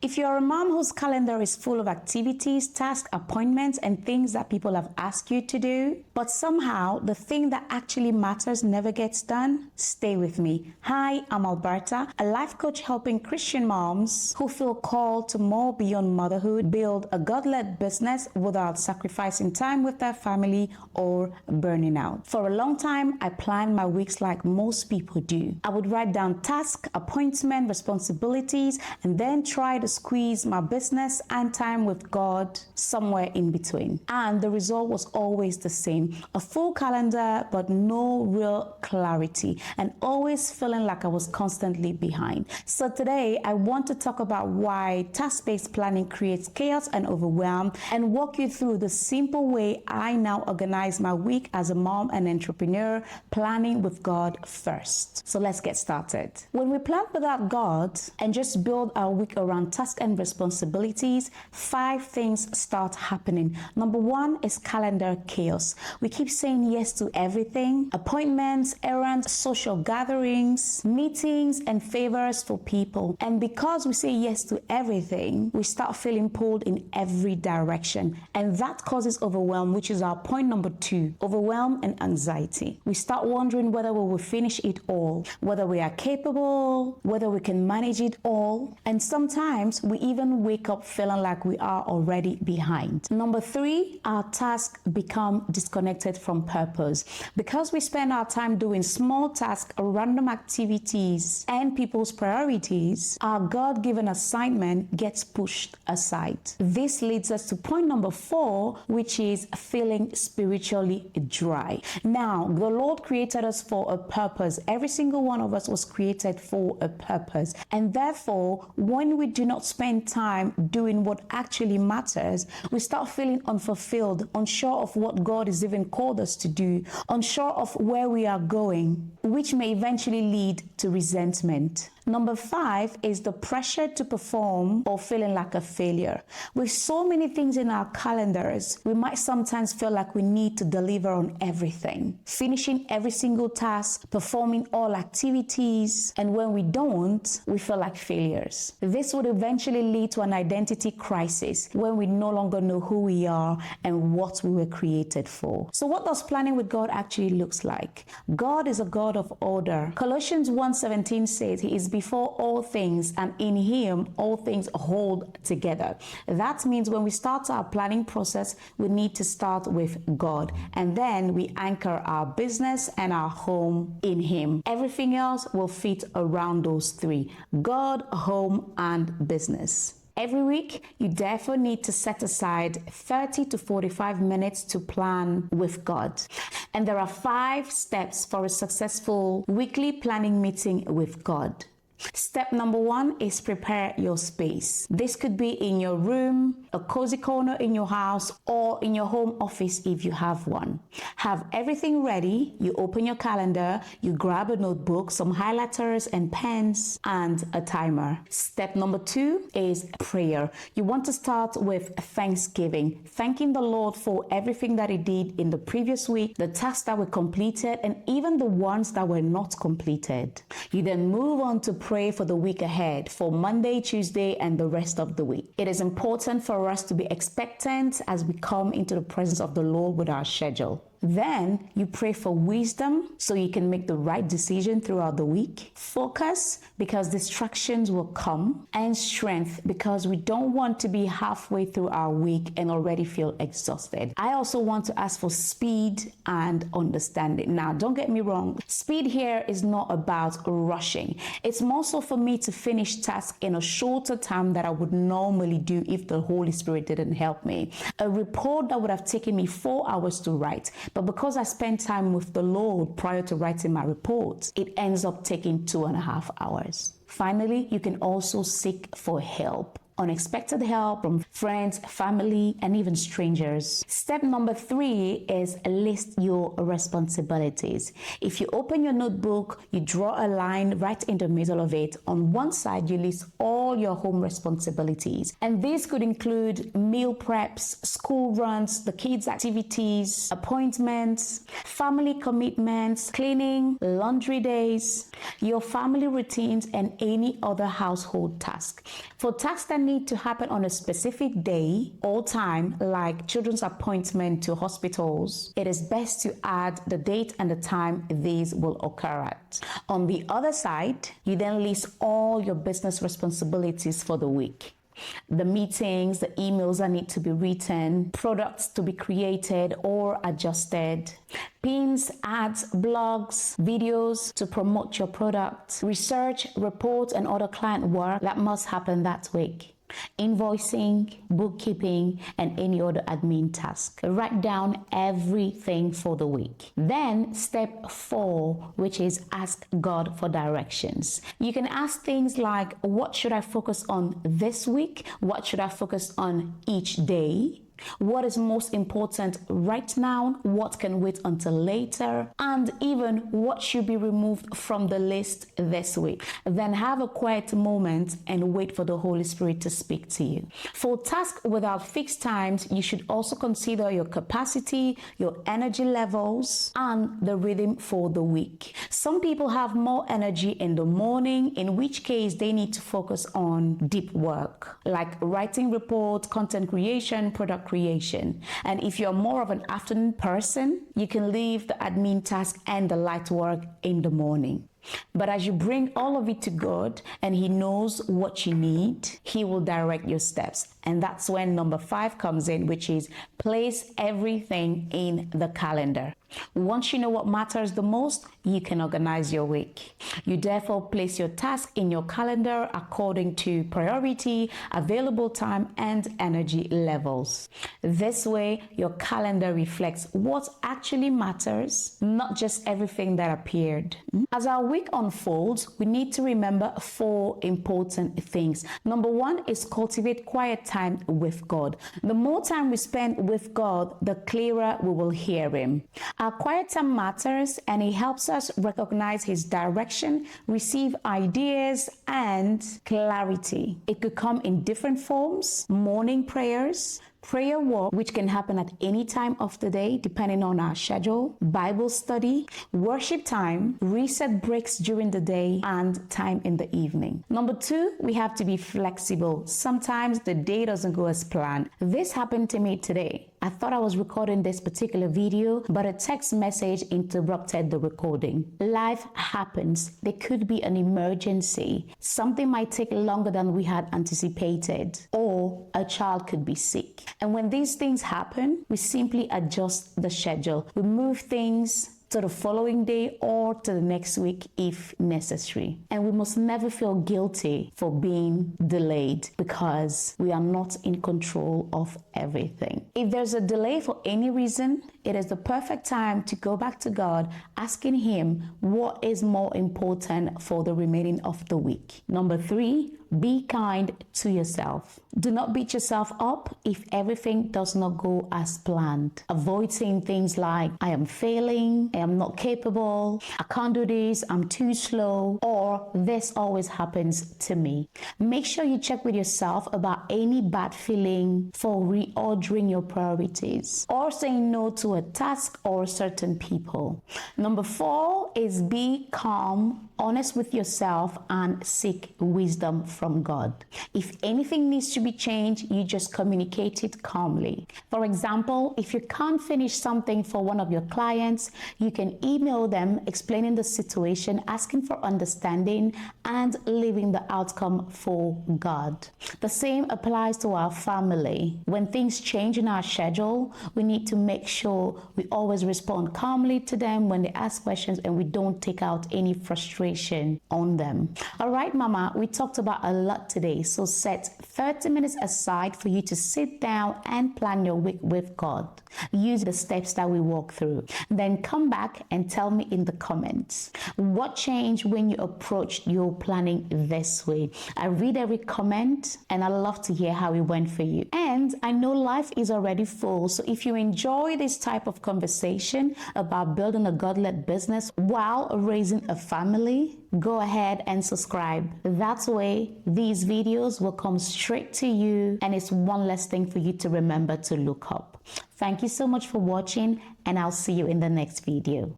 If you're a mom whose calendar is full of activities, tasks, appointments, and things that people have asked you to do, but somehow the thing that actually matters never gets done, stay with me. Hi, I'm Alberta, a life coach helping Christian moms who feel called to more beyond motherhood, build a God-led business without sacrificing time with their family or burning out. For a long time, I planned my weeks like most people do. I would write down tasks, appointments, responsibilities, and then try to squeeze my business and time with God somewhere in between. And the result was always the same. A full calendar, but no real clarity, and always feeling like I was constantly behind. So today, I want to talk about why task-based planning creates chaos and overwhelm, and walk you through the simple way I now organize my week as a mom and entrepreneur, planning with God first. So let's get started. When we plan without God and just build our week around tasks and responsibilities, 5 things start happening. Number 1 is calendar chaos. We keep saying yes to everything: appointments, errands, social gatherings, meetings, and favors for people. And because we say yes to everything, we start feeling pulled in every direction. And that causes overwhelm, which is our point number 2, overwhelm and anxiety. We start wondering whether we will finish it all, whether we are capable, whether we can manage it all. And sometimes we even wake up feeling like we are already behind. Number 3, our tasks become disconnected from purpose. Because we spend our time doing small tasks, random activities, and people's priorities, our God-given assignment gets pushed aside. This leads us to point number 4, which is feeling spiritually dry. Now, the Lord created us for a purpose. Every single one of us was created for a purpose. And therefore, when we do not spend time doing what actually matters, we start feeling unfulfilled, unsure of what God has even called us to do, unsure of where we are going, which may eventually lead to resentment. Number 5 is the pressure to perform or feeling like a failure. With so many things in our calendars, we might sometimes feel like we need to deliver on everything, finishing every single task, performing all activities, and when we don't, we feel like failures. This would eventually lead to an identity crisis when we no longer know who we are and what we were created for. So what does planning with God actually looks like? God is a God of order. Colossians 1:17 says He is before all things, and in Him all things hold together. That means when we start our planning process, we need to start with God, and then we anchor our business and our home in Him. Everything else will fit around those 3: God, home, and business. Every week, you therefore need to set aside 30 to 45 minutes to plan with God. And there are 5 steps for a successful weekly planning meeting with God. Step number 1 is prepare your space. This could be in your room, a cozy corner in your house, or in your home office if you have one. Have everything ready. You open your calendar, you grab a notebook, some highlighters and pens, and a timer. Step number 2 is prayer. You want to start with thanksgiving, thanking the Lord for everything that He did in the previous week, the tasks that were completed, and even the ones that were not completed. You then move on to pray for the week ahead, for Monday, Tuesday, and the rest of the week. It is important for us to be expectant as we come into the presence of the Lord with our schedule. Then you pray for wisdom so you can make the right decision throughout the week. Focus, because distractions will come. And strength, because we don't want to be halfway through our week and already feel exhausted. I also want to ask for speed and understanding. Now, don't get me wrong. Speed here is not about rushing. It's more so for me to finish tasks in a shorter time that I would normally do if the Holy Spirit didn't help me. A report that would have taken me 4 hours to write, but because I spent time with the Lord prior to writing my report, it ends up taking 2.5 hours. Finally, you can also seek for help. Unexpected help from friends, family, and even strangers. Step number 3 is list your responsibilities. If you open your notebook, you draw a line right in the middle of it. On one side, you list all your home responsibilities. And these could include meal preps, school runs, the kids' activities, appointments, family commitments, cleaning, laundry days, your family routines, and any other household task. For tasks that need to happen on a specific day or time, like children's appointment to hospitals, it is best to add the date and the time these will occur at. On the other side, you then list all your business responsibilities for the week. The meetings, the emails that need to be written, products to be created or adjusted, pins, ads, blogs, videos to promote your product, research, reports, and other client work that must happen that week. Invoicing, bookkeeping, and any other admin task. Write down everything for the week. Then step 4, which is ask God for directions. You can ask things like, what should I focus on this week? What should I focus on each day? What is most important right now? What can wait until later? And even what should be removed from the list this week? Then have a quiet moment and wait for the Holy Spirit to speak to you. For tasks without fixed times, you should also consider your capacity, your energy levels, and the rhythm for the week. Some people have more energy in the morning, in which case they need to focus on deep work, like writing reports, content creation, product creation. And if you're more of an afternoon person, you can leave the admin task and the light work in the morning. But as you bring all of it to God and He knows what you need, He will direct your steps. And that's when number 5 comes in, which is place everything in the calendar. Once you know what matters the most, you can organize your week. You therefore place your task in your calendar according to priority, available time, and energy levels. This way, your calendar reflects what actually matters, not just everything that appeared. As our week unfolds, we need to remember 4 important things. Number 1 is cultivate quiet time with God. The more time we spend with God, the clearer we will hear Him. Our quiet time matters, and it helps us recognize His direction, receive ideas, and clarity. It could come in different forms: morning prayers, prayer walk, which can happen at any time of the day depending on our schedule, Bible study, worship time, reset breaks during the day, and time in the evening. Number 2, we have to be flexible. Sometimes the day doesn't go as planned. This happened to me today. I thought I was recording this particular video, but a text message interrupted the recording. Life happens. There could be an emergency. Something might take longer than we had anticipated, or a child could be sick. And when these things happen, we simply adjust the schedule. We move things to the following day or to the next week if necessary. And we must never feel guilty for being delayed, because we are not in control of everything. If there's a delay for any reason, it is the perfect time to go back to God, asking Him what is more important for the remaining of the week. Number 3, be kind to yourself. Do not beat yourself up if everything does not go as planned. Avoid saying things like, I am failing, I am not capable, I can't do this, I'm too slow, or this always happens to me. Make sure you check with yourself about any bad feeling for reordering your priorities or saying no to a task or certain people. Number 4 is be calm, honest with yourself, and seek wisdom from God. If anything needs to be changed, you just communicate it calmly. For example, if you can't finish something for one of your clients, you can email them explaining the situation, asking for understanding, and leaving the outcome for God. The same applies to our family. When things change in our schedule, we need to make sure we always respond calmly to them when they ask questions, and we don't take out any frustration on them. All right, Mama, we talked about a lot today, so set 30 minutes aside for you to sit down and plan your week with God. Use the steps that we walk through. Then come back and tell me in the comments what changed when you approached your planning this way. I read every comment, and I love to hear how it went for you. And I know life is already full, so if you enjoy this type of conversation about building a God-led business while raising a family, go ahead and subscribe. That way, these videos will come straight to you, and it's one less thing for you to remember to look up. Thank you so much for watching, and I'll see you in the next video.